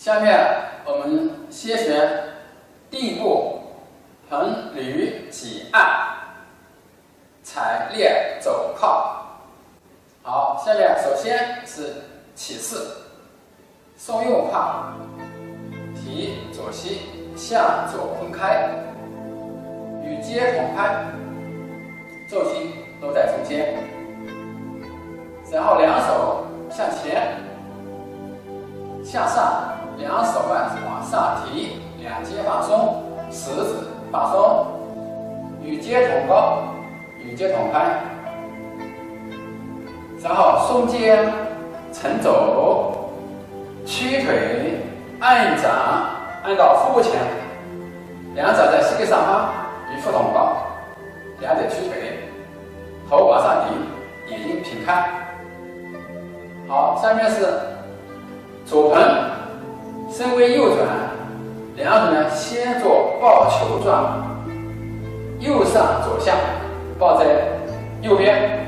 下面我们先学第一步：横捋挤按，踩列走靠。好，下面首先是起势，松右胯，提左膝向左分开，与肩同拍，重心都在中间。然后两手向前，向上。 两手腕往上提，两肩放松，食指放松，与肩同高，与肩同拍。然后松肩沉走，屈腿按掌，按到腹部前，两掌在膝盖上方，与腹同高，两腿屈腿，头往上顶，眼睛平开。好，下面是左盆。 身微右转，两手呢先做抱球状，右上左下，抱在右边，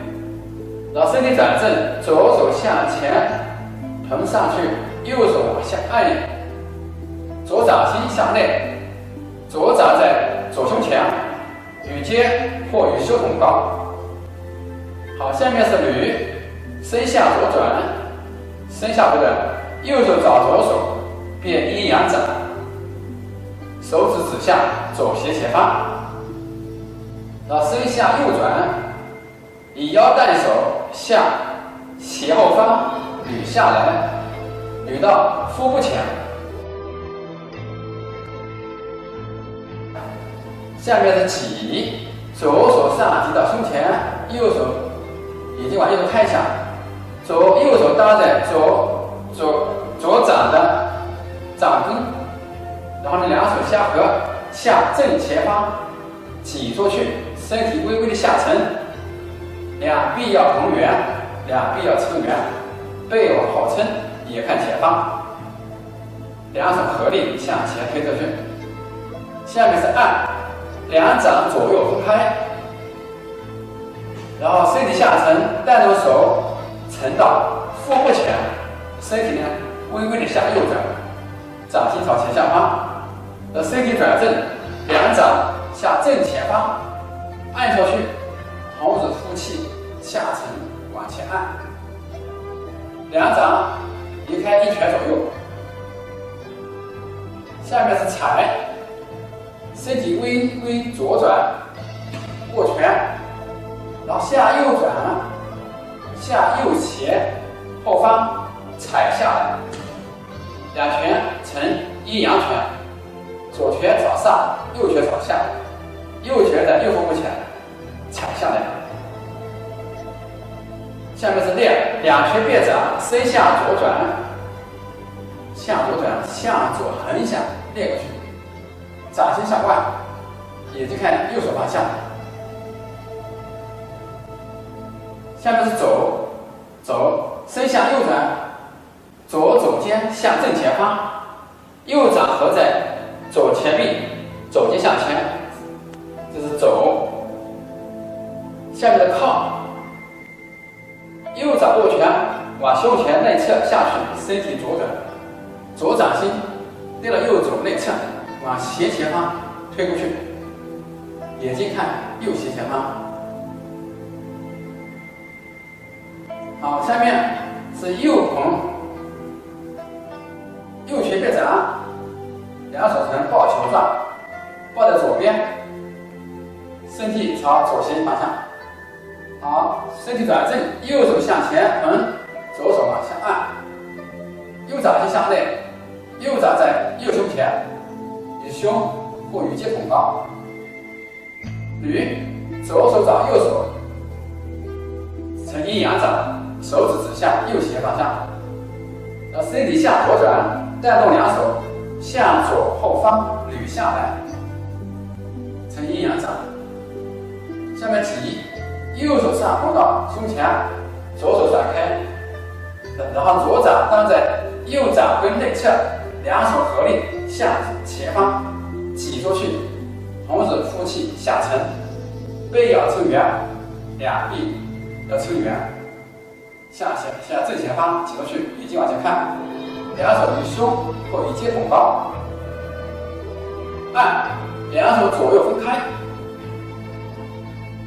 然后身体转正，左手向前臀上去，右手往下按，左掌心向内，左掌在左胸前，与肩或与胸同高。好，下面是捋，身向左转，身下不转，右手找左手。 变阴阳掌，手指指向左斜前方，然后身向右转，以腰带手向斜后方捋下来，捋到腹部前。下面是挤，左手上提到胸前，右手眼睛往右头看一下，右手搭在左掌的 掌根，然后呢，两手相合，向正前方挤出去，身体微微的下沉，两臂要同圆，两臂要成圆，背往后撑，也看前方，两手合力向前推出去。下面是按，两掌左右分开，然后身体下沉，带动手沉到腹部前，身体呢微微的向右转。 掌心朝前下方，身体转正，两掌向正前方按出去，同时呼气下沉往前按，两掌离开1拳左右。下面是踩，身体微微左转，握拳，然后下右转，下右斜后方踩下来。 两拳成阴阳拳，左拳朝上，右拳朝下，右拳在右腹部前踩下来。下面是练，两拳变掌，身向左转，向左转，向左横向练过去，掌心向外，眼睛看右手方向。下面是走，身向右转。 左肘尖向正前方，右掌合在左前臂，肘尖向前，这是走。下面的靠，右掌握拳往胸前内侧下去，身体左转，左掌心对了右肘内侧，往斜前方推过去，眼睛看右斜前方。好，下面是右捧。 右拳变掌，两手呈抱球状，抱在左边，身体朝左斜方向。好，身体转正，右手向前横，左手往下按，右掌心向内，右掌在右胸前，与胸或与肩同高。捋，左手找右手，呈阴阳掌，手指指向右斜方向，然后身体向左转。 带动两手向左后方捋下来，成阴阳掌。下面挤，右手上捧到胸前，左手甩开，然后左掌当在右掌根内侧，两手合力向前方挤出去，同时呼气下沉，背要撑圆，两臂要撑圆，向正前方挤出去，眼睛往前看。两手与胸或与肩同高。按，两手左右分开，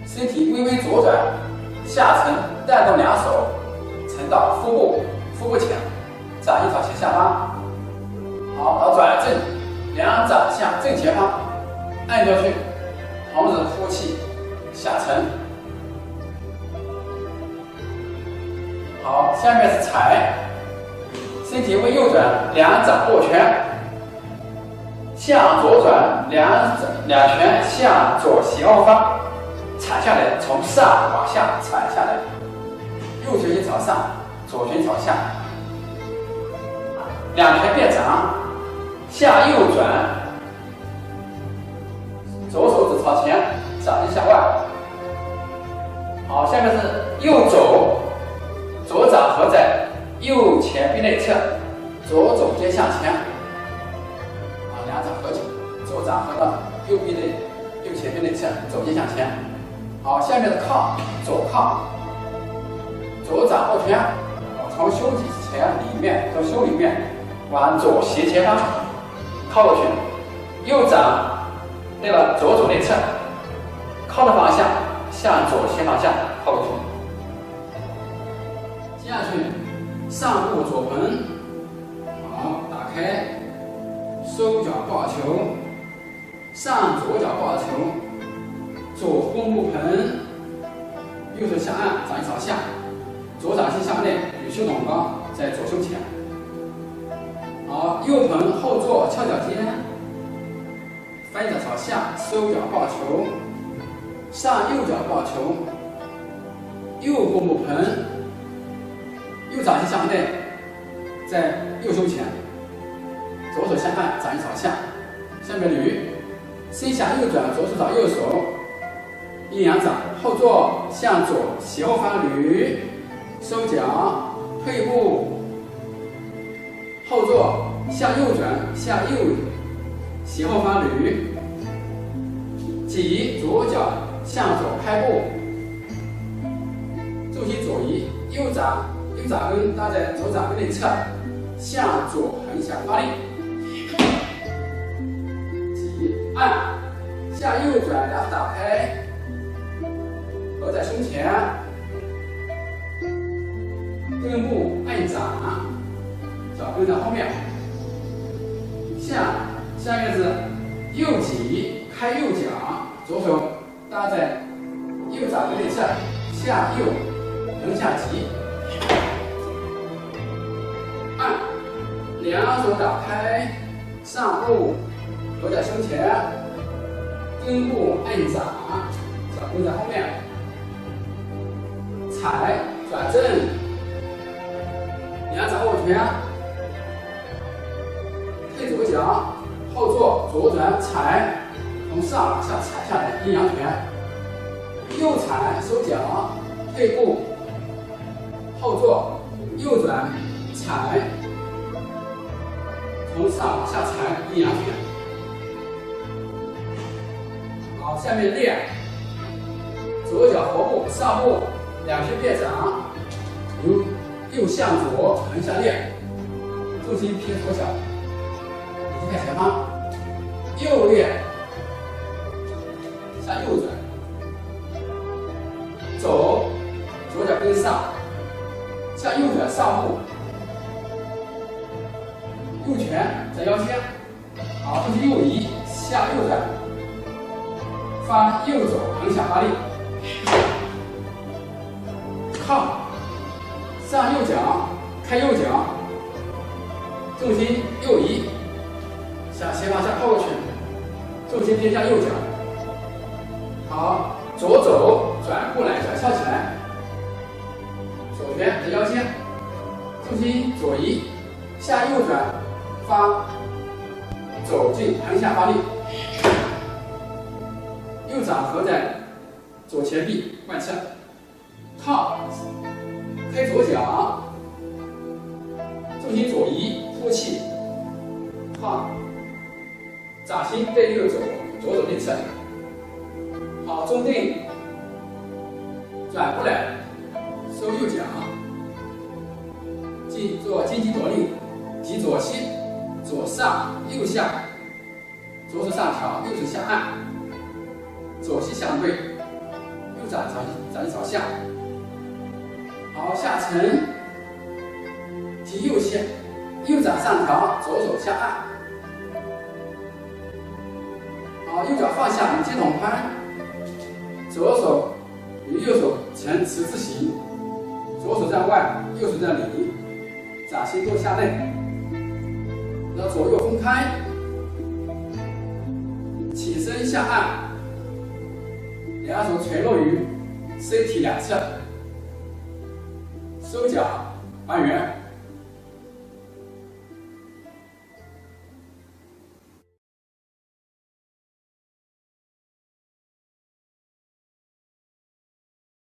身体微微左转，下沉带动两手沉到腹部前，掌心朝前下方。好，然后转正，两掌向正前方按下去，同时呼气下沉。好，下面是踩，身体微右转，两掌握拳，向左转，两拳向左斜后方踩下来，从上往下踩下来，右拳心朝上，左拳朝下，两拳变掌，向右转，左手指朝前，掌心向外。好，下面是右肘，左掌合在右前臂内侧，左肘尖向前。两掌合紧，左掌合到右前臂内侧，肘尖向前。好，下面的靠，左靠，左掌握拳，从胸脊前里面，从胸里面往左斜前方靠过去，右掌对了左肘内侧，靠的方向向左斜方向靠过去。接下去上步左盆，好，打开。收脚抱球，上左脚抱球，左弓步盆，右手下按，掌心朝下，左掌心向内，与胸同高，在左胸前。好，右盆后坐，翘脚尖，翻脚朝下，收脚抱球，上右脚抱球，右弓步盆，右掌心向内，在右胸前。左手下按，掌心朝下。下面捋，身向右转，左手找右手，阴阳掌，后坐向左斜后方捋，收脚，退步，后坐向右转，向右斜后方捋，挤左脚向左开步，重心左移，右掌根搭在左掌根内侧，向左横向发力。按，向右转，两手打开，合在胸前，根部按掌，脚跟在后面。下面是右挤，开右脚，左手搭在右掌根内侧，向右横向挤。按，两手打开，上步。合在胸前，根部按掌，脚跟在后面，踩转正，两掌握拳，退左脚，后坐左转踩，从上往下踩下来，阴阳拳，右踩收脚，退步，后坐右转踩，从上往下踩，阴阳拳。好，下面练左脚合步，上步，两拳变掌，由右向左横向练，重心偏左脚，眼睛看前方，右练向右转，走，左脚跟上，向右转上步，右拳在腰间，好，重心右移，向右转。发右手横向发力，靠，上右脚，开右脚，重心右移，向斜方向靠过去，重心偏向右脚。好，左肘转过来，脚翘起来，左拳在腰间，重心左移，向右转，发走进横向发力。右掌合在左前臂外侧，靠，开左脚，重心左移，呼气，靠，掌心对右肘，左手内侧，好，中定，转过来，收右脚，做金鸡夺令，即左膝，左上右下，左手上挑，右手下按，左膝相对，右掌朝下。好，下沉，即右膝，右掌上挑，左手下按。好，右脚放下，与肩同宽，左手与右手呈十字形，左手在外，右手在里，掌心都向内，然后左右分开，起身下按，两手垂落于身体两侧，收脚还原。